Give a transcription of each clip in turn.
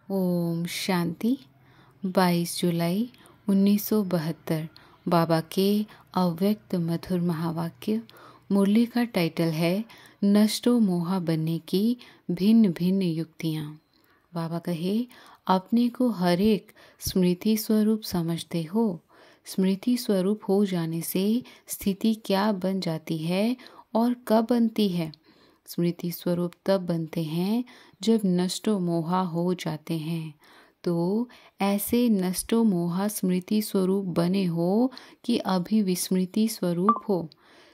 ओम शांति। 22 जुलाई 1972 बाबा के अव्यक्त मधुर महावाक्य। मुरली का टाइटल है नष्टो मोहा बनने की भिन्न भिन्न युक्तियाँ। बाबा कहे, अपने को हर एक स्मृति स्वरूप समझते हो। स्मृति स्वरूप हो जाने से स्थिति क्या बन जाती है और कब बनती है। स्मृति स्वरूप तब बनते हैं जब नष्टो मोहा हो जाते हैं। तो ऐसे नष्टो मोहा स्मृति स्वरूप बने हो कि अभी विस्मृति स्वरूप हो।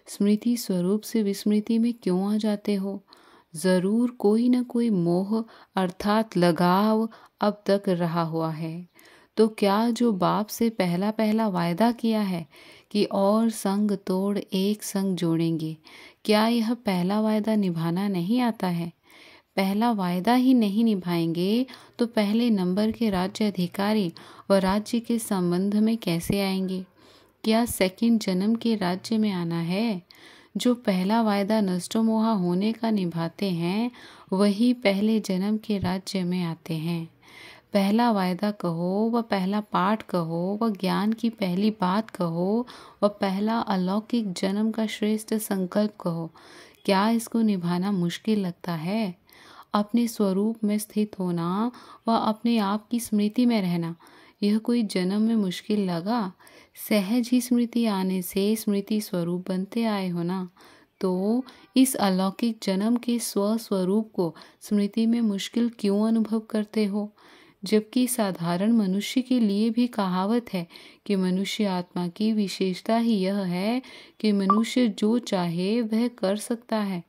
स्मृति स्वरूप से विस्मृति में क्यों आ जाते हो? जरूर कोई न कोई मोह अर्थात लगाव अब तक रहा हुआ है। तो क्या जो बाप से पहला पहला वायदा किया है कि और संग तोड़ एक संग जोड़ेंगे, क्या यह पहला वायदा निभाना नहीं आता है? पहला वायदा ही नहीं निभाएंगे तो पहले नंबर के राज्य अधिकारी व राज्य के संबंध में कैसे आएंगे? क्या सेकंड जन्म के राज्य में आना है? जो पहला वायदा नष्टो मोहा होने का निभाते हैं वही पहले जन्म के राज्य में आते हैं। पहला वायदा कहो व पहला पाठ कहो व ज्ञान की पहली बात कहो व पहला अलौकिक जन्म का श्रेष्ठ संकल्प कहो, क्या इसको निभाना मुश्किल लगता है? अपने स्वरूप में स्थित होना व अपने आप की स्मृति में रहना, यह कोई जन्म में मुश्किल लगा? सहज ही स्मृति आने से स्मृति स्वरूप बनते आए हो ना। तो इस अलौकिक जन्म के स्वस्वरूप को स्मृति में मुश्किल क्यों अनुभव करते हो? जबकि साधारण मनुष्य के लिए भी कहावत है कि मनुष्य आत्मा की विशेषता ही यह है कि मनुष्य जो चाहे वह कर सकता है।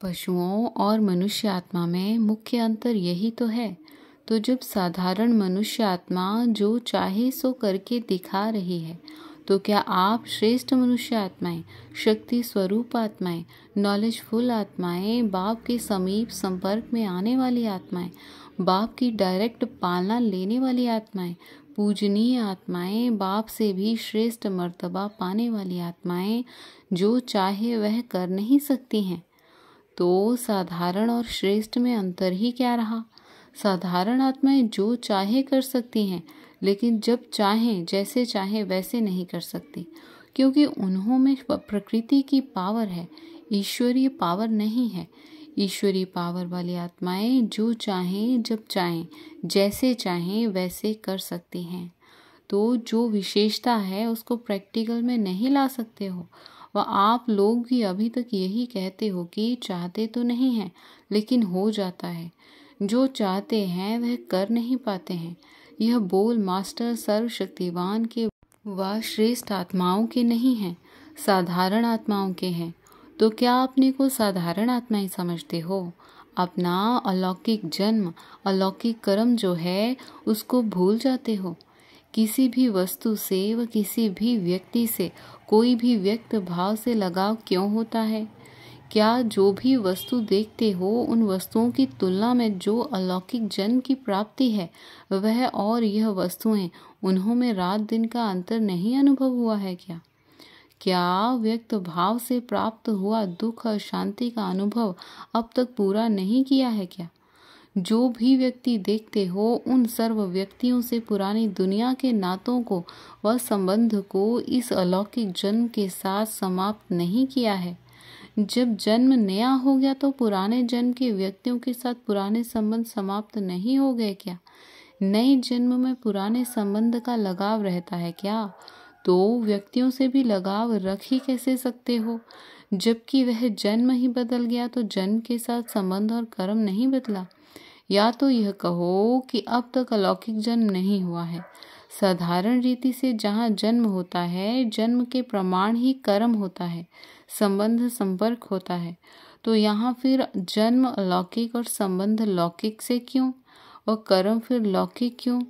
पशुओं और मनुष्य आत्मा में मुख्य अंतर यही तो है। तो जब साधारण मनुष्य आत्मा जो चाहे सो करके दिखा रही है, तो क्या आप श्रेष्ठ मनुष्य आत्माएं, शक्ति स्वरूप आत्माएं, नॉलेजफुल आत्माएं, बाप के समीप संपर्क में आने वाली आत्माएं, बाप की डायरेक्ट पालना लेने वाली आत्माएं, पूजनीय आत्माएं, बाप से भी श्रेष्ठ मर्तबा पाने वाली आत्माएं, जो चाहे वह कर नहीं सकती हैं? तो साधारण और श्रेष्ठ में अंतर ही क्या रहा? साधारण आत्माएं जो चाहे कर सकती हैं, लेकिन जब चाहें जैसे चाहे वैसे नहीं कर सकती, क्योंकि उन्हों में प्रकृति की पावर है, ईश्वरीय पावर नहीं है। ईश्वरीय पावर वाली आत्माएं जो चाहें जब चाहें जैसे चाहें वैसे कर सकती हैं। तो जो विशेषता है उसको प्रैक्टिकल में नहीं ला सकते हो। व आप लोग भी अभी तक यही कहते हो कि चाहते तो नहीं हैं लेकिन हो जाता है। जो चाहते हैं वह कर नहीं पाते हैं। यह बोल मास्टर सर्वशक्तिवान के व श्रेष्ठ आत्माओं के नहीं हैं, साधारण आत्माओं के हैं। तो क्या अपने को साधारण आत्माएं समझते हो? अपना अलौकिक जन्म, अलौकिक कर्म जो है उसको भूल जाते हो। किसी भी वस्तु से व किसी भी व्यक्ति से कोई भी व्यक्त भाव से लगाव क्यों होता है? क्या जो भी वस्तु देखते हो उन वस्तुओं की तुलना में जो अलौकिक जन्म की प्राप्ति है वह और यह वस्तुएं, उन्हों में रात दिन का अंतर नहीं अनुभव हुआ है क्या? क्या व्यक्त भाव से प्राप्त हुआ दुख और शांति का अनुभव अब तक पूरा नहीं किया है क्या? जो भी व्यक्ति देखते हो उन सर्व व्यक्तियों से पुरानी दुनिया के नातों को व संबंध को इस अलौकिक जन्म के साथ समाप्त नहीं किया है। जब जन्म नया हो गया तो पुराने जन्म के व्यक्तियों के साथ पुराने संबंध समाप्त नहीं हो गए क्या? नए जन्म में पुराने संबंध का लगाव रहता है क्या? तो व्यक्तियों से भी लगाव रख ही कैसे सकते हो? जबकि वह जन्म ही बदल गया तो जन्म के साथ संबंध और कर्म नहीं बदला। या तो यह कहो कि अब तक अलौकिक जन्म नहीं हुआ है। साधारण रीति से जहाँ जन्म होता है, जन्म के प्रमाण ही कर्म होता है, संबंध संपर्क होता है। तो यहाँ फिर जन्म अलौकिक और संबंध लौकिक से क्यों और कर्म फिर लौकिक क्यों?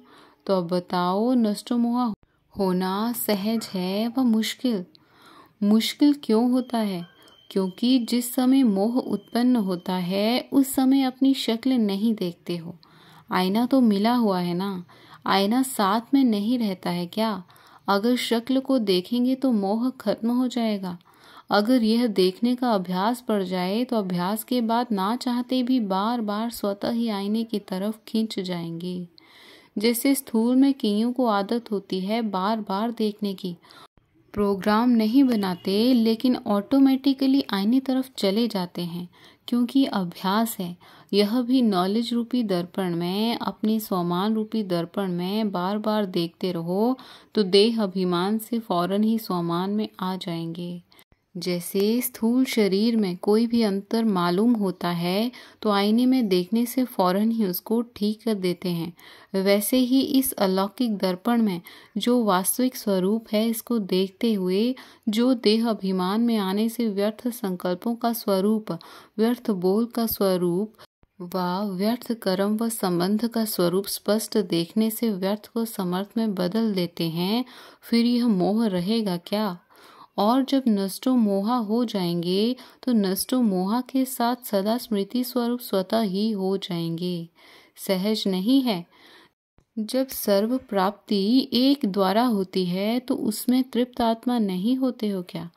तो अब बताओ, नष्टो मोहा होना सहज है व मुश्किल? मुश्किल क्यों होता है? क्योंकि जिस समय मोह उत्पन्न होता है उस समय अपनी शक्ल नहीं देखते हो। आईना तो मिला हुआ है ना, आईना साथ में नहीं रहता है क्या? अगर शक्ल को देखेंगे तो मोह खत्म हो जाएगा। अगर यह देखने का अभ्यास पड़ जाए तो अभ्यास के बाद ना चाहते भी बार बार स्वतः ही आईने की तरफ खींच जाएंगे। जैसे स्थूल में कईयों को आदत होती है बार बार देखने की, प्रोग्राम नहीं बनाते लेकिन ऑटोमेटिकली आईने तरफ चले जाते हैं, क्योंकि अभ्यास है। यह भी नॉलेज रूपी दर्पण में, अपनी स्वमान रूपी दर्पण में बार बार देखते रहो तो देह अभिमान से फौरन ही स्वमान में आ जाएंगे। जैसे स्थूल शरीर में कोई भी अंतर मालूम होता है तो आईने में देखने से फौरन ही उसको ठीक कर देते हैं, वैसे ही इस अलौकिक दर्पण में जो वास्तविक स्वरूप है इसको देखते हुए जो देह अभिमान में आने से व्यर्थ संकल्पों का स्वरूप, व्यर्थ बोल का स्वरूप व व्यर्थ कर्म व संबंध का स्वरूप स्पष्ट देखने से व्यर्थ को समर्थ में बदल देते हैं, फिर यह मोह रहेगा क्या? और जब नष्टो मोहा हो जाएंगे तो नष्टो मोहा के साथ सदा स्मृति स्वरूप स्वतः ही हो जाएंगे। सहज नहीं है। जब सर्व प्राप्ति एक द्वारा होती है तो उसमें तृप्त आत्मा नहीं होते हो क्या?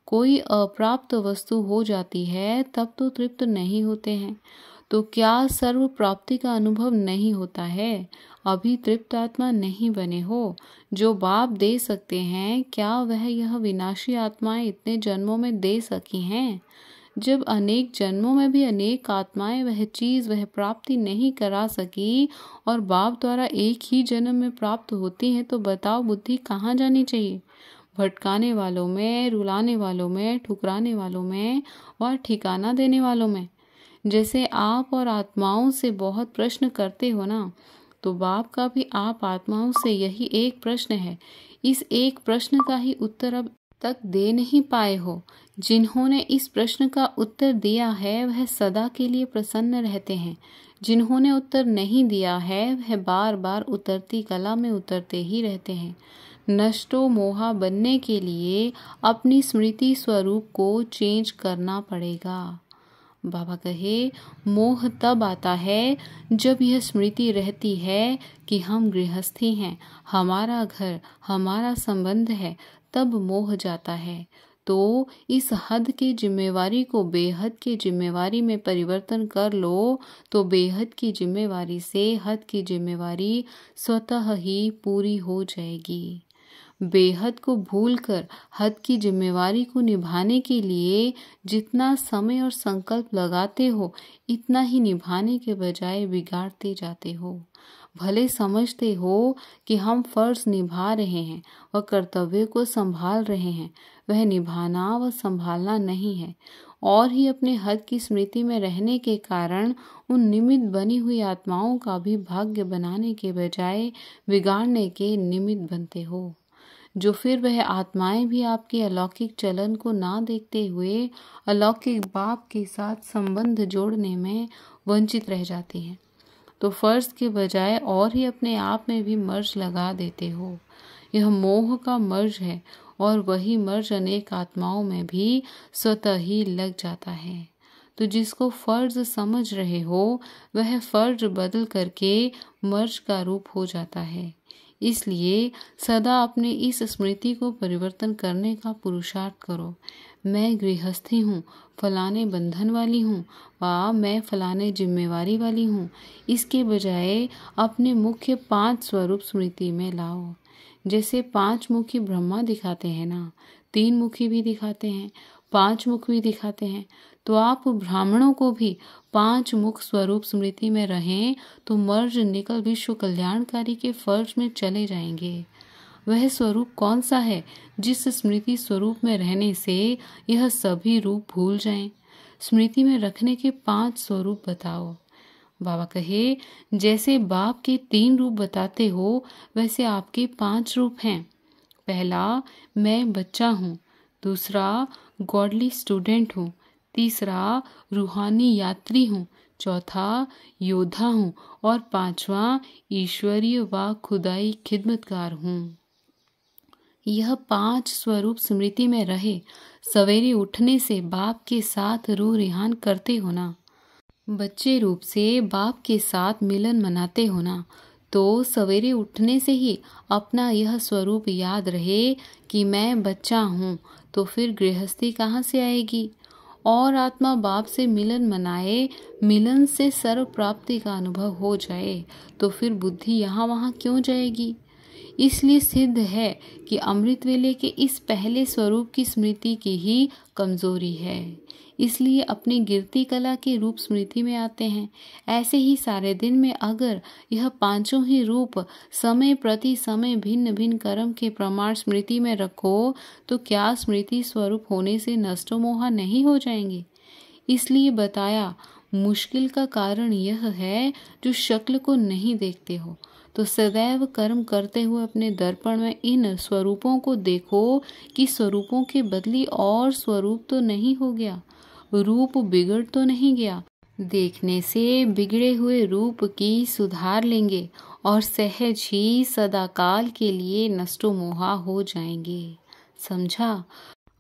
कोई अप्राप्त वस्तु हो जाती है तब तो तृप्त नहीं होते हैं, तो क्या सर्व प्राप्ति का अनुभव नहीं होता है? अभी तृप्त आत्मा नहीं बने हो। जो बाप दे सकते हैं, क्या वह यह विनाशी आत्माएं इतने जन्मों में दे सकी हैं? जब अनेक जन्मों में भी अनेक आत्माएं वह चीज, वह प्राप्ति नहीं करा सकी और बाप द्वारा एक ही जन्म में प्राप्त होती है, तो बताओ बुद्धि कहाँ जानी चाहिए? भटकाने वालों में, रुलाने वालों में, ठुकराने वालों में और ठिकाना देने वालों में। जैसे आप और आत्माओं से बहुत प्रश्न करते हो ना, तो बाप का भी आप आत्माओं से यही एक प्रश्न है। इस एक प्रश्न का ही उत्तर अब तक दे नहीं पाए हो। जिन्होंने इस प्रश्न का उत्तर दिया है वह सदा के लिए प्रसन्न रहते हैं। जिन्होंने उत्तर नहीं दिया है वह बार बार उतरती कला में उतरते ही रहते हैं। नष्टो मोहा बनने के लिए अपनी स्मृति स्वरूप को चेंज करना पड़ेगा। बाबा कहे, मोह तब आता है जब यह स्मृति रहती है कि हम गृहस्थी हैं, हमारा घर, हमारा संबंध है, तब मोह जाता है। तो इस हद की जिम्मेवारी को बेहद की जिम्मेवारी में परिवर्तन कर लो तो बेहद की जिम्मेवारी से हद की जिम्मेवारी स्वतः ही पूरी हो जाएगी। बेहद को भूलकर हद की जिम्मेवारी को निभाने के लिए जितना समय और संकल्प लगाते हो, इतना ही निभाने के बजाय बिगाड़ते जाते हो। भले समझते हो कि हम फर्ज निभा रहे हैं और कर्तव्य को संभाल रहे हैं, वह निभाना व संभालना नहीं है, और ही अपने हद की स्मृति में रहने के कारण उन निमित्त बनी हुई आत्माओं का भी भाग्य बनाने के बजाय बिगाड़ने के निमित्त बनते हो। जो फिर वह आत्माएं भी आपके अलौकिक चलन को ना देखते हुए अलौकिक बाप के साथ संबंध जोड़ने में वंचित रह जाती हैं, तो फर्ज के बजाय और ही अपने आप में भी मर्ज लगा देते हो। यह मोह का मर्ज है और वही मर्ज अनेक आत्माओं में भी स्वतः ही लग जाता है। तो जिसको फर्ज समझ रहे हो वह फर्ज बदल करके मर्ज का रूप हो जाता है। इसलिए सदा अपने इस स्मृति को परिवर्तन करने का पुरुषार्थ करो। मैं गृहस्थी हूँ, फलाने बंधन वाली हूँ, व मैं फलाने जिम्मेवारी वाली हूँ, इसके बजाय अपने मुख्य 5 स्वरूप स्मृति में लाओ। जैसे 5 मुखी ब्रह्मा दिखाते हैं ना, 3 मुखी भी दिखाते हैं, 5 मुख भी दिखाते हैं, तो आप ब्राह्मणों को भी 5 मुख स्वरूप स्मृति में रहें तो मर्ज निकल विश्व कल्याणकारी के फर्ज में चले जाएंगे। वह स्वरूप कौन सा है जिस स्मृति स्वरूप में रहने से यह सभी रूप भूल जाएं? स्मृति में रखने के 5 स्वरूप बताओ। बाबा कहे, जैसे बाप के 3 रूप बताते हो वैसे आपके 5 रूप हैं। पहला, मैं बच्चा हूँ। दूसरा, गॉडली स्टूडेंट हूँ। तीसरा, रूहानी यात्री हूँ। चौथा, योद्धा हूँ। और 5वां, ईश्वरीय व खुदाई खिदमतगार हूँ। यह 5 स्वरूप स्मृति में रहे। सवेरे उठने से बाप के साथ रूह रिहान करते हो ना, बच्चे रूप से बाप के साथ मिलन मनाते हो ना, तो सवेरे उठने से ही अपना यह स्वरूप याद रहे कि मैं बच्चा हूँ, तो फिर गृहस्थी कहाँ से आएगी। और आत्मा बाप से मिलन मनाए, मिलन से सर्व प्राप्ति का अनुभव हो जाए, तो फिर बुद्धि यहाँ वहाँ क्यों जाएगी। इसलिए सिद्ध है कि अमृत वेले के इस पहले स्वरूप की स्मृति की ही कमजोरी है, इसलिए अपनी गिरती कला के रूप स्मृति में आते हैं। ऐसे ही सारे दिन में अगर यह पांचों ही रूप समय प्रति समय भिन्न भिन्न कर्म के प्रमाण स्मृति में रखो, तो क्या स्मृति स्वरूप होने से नष्टो मोहा नहीं हो जाएंगे। इसलिए बताया, मुश्किल का कारण यह है जो शक्ल को नहीं देखते हो, तो सदैव कर्म करते हुए अपने दर्पण में इन स्वरूपों को देखो कि स्वरूपों के बदली और स्वरूप तो नहीं हो गया, रूप बिगड़ तो नहीं गया। देखने से बिगड़े हुए रूप की सुधार लेंगे और सहज ही सदाकाल के लिए नष्टो मोहा हो जाएंगे। समझा।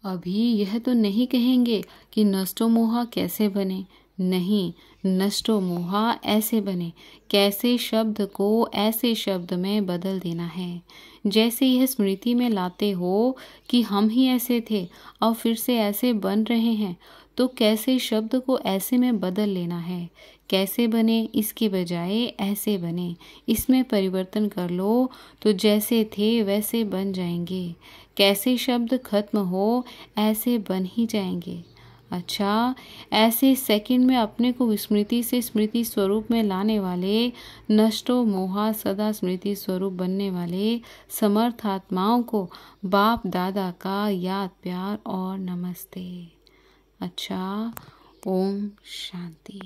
अभी यह तो नहीं कहेंगे कि नष्टो मोहा कैसे बने, नहीं, नष्टो मोहा ऐसे बने। कैसे शब्द को ऐसे शब्द में बदल देना है, जैसे यह स्मृति में लाते हो कि हम ही ऐसे थे और फिर से ऐसे बन रहे हैं, तो कैसे शब्द को ऐसे में बदल लेना है। कैसे बने इसके बजाय ऐसे बने, इसमें परिवर्तन कर लो तो जैसे थे वैसे बन जाएंगे। कैसे शब्द खत्म हो ऐसे बन ही जाएंगे। अच्छा, ऐसे सेकंड में अपने को विस्मृति से स्मृति स्वरूप में लाने वाले, नष्टो मोहा सदा स्मृति स्वरूप बनने वाले समर्थ आत्माओं को बाप दादा का याद प्यार और नमस्ते। अच्छा, ओम शांति।